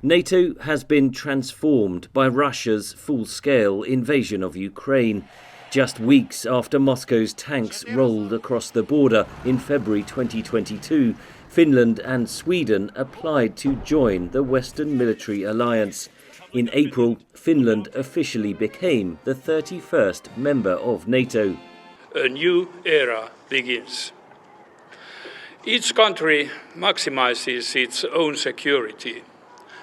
NATO has been transformed by Russia's full-scale invasion of Ukraine. Just weeks after Moscow's tanks rolled across the border in February 2022, Finland and Sweden applied to join the Western military alliance. In April, Finland officially became the 31st member of NATO. A new era begins. Each country maximizes its own security.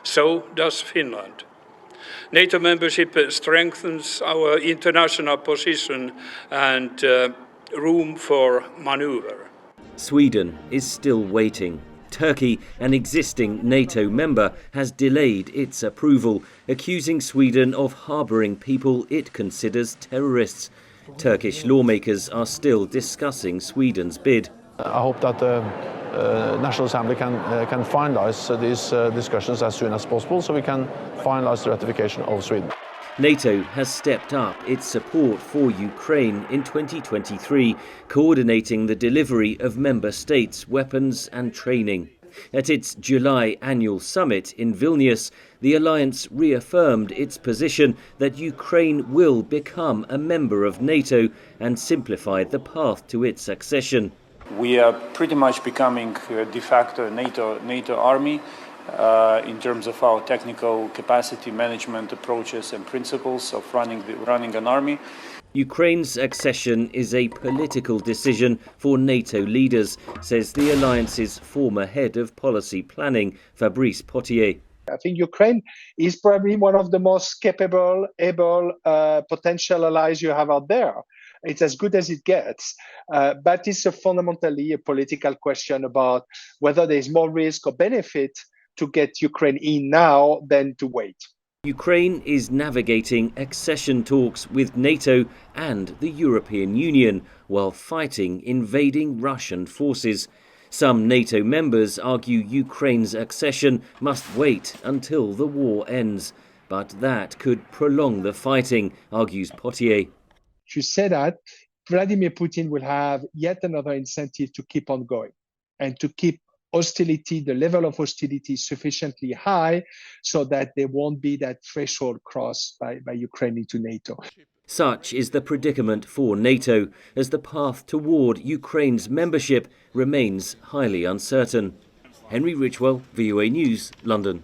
So does Finland. NATO membership strengthens our international position and room for maneuver. Sweden is still waiting. Turkey, an existing NATO member, has delayed its approval, accusing Sweden of harbouring people it considers terrorists. Turkish lawmakers are still discussing Sweden's bid. I hope that the National Assembly can finalise these discussions as soon as possible so we can finalise the ratification of Sweden. NATO has stepped up its support for Ukraine in 2023, coordinating the delivery of member states' weapons and training. At its July annual summit in Vilnius, the alliance reaffirmed its position that Ukraine will become a member of NATO and simplified the path to its accession. We are pretty much becoming de facto NATO army in terms of our technical capacity management approaches and principles of running an army. Ukraine's accession is a political decision for NATO leaders, says the alliance's former head of policy planning, Fabrice Potier. I think Ukraine is probably one of the most capable, able potential allies you have out there. It's as good as it gets, but it's fundamentally a political question about whether there's more risk or benefit to get Ukraine in now than to wait. Ukraine is navigating accession talks with NATO and the European Union while fighting invading Russian forces. Some NATO members argue Ukraine's accession must wait until the war ends, but that could prolong the fighting, argues Potier. If you say that, Vladimir Putin will have yet another incentive to keep on going and to keep hostility, the level of hostility sufficiently high so that there won't be that threshold crossed by Ukraine into NATO. Such is the predicament for NATO, as the path toward Ukraine's membership remains highly uncertain. Henry Ridgwell, VOA News, London.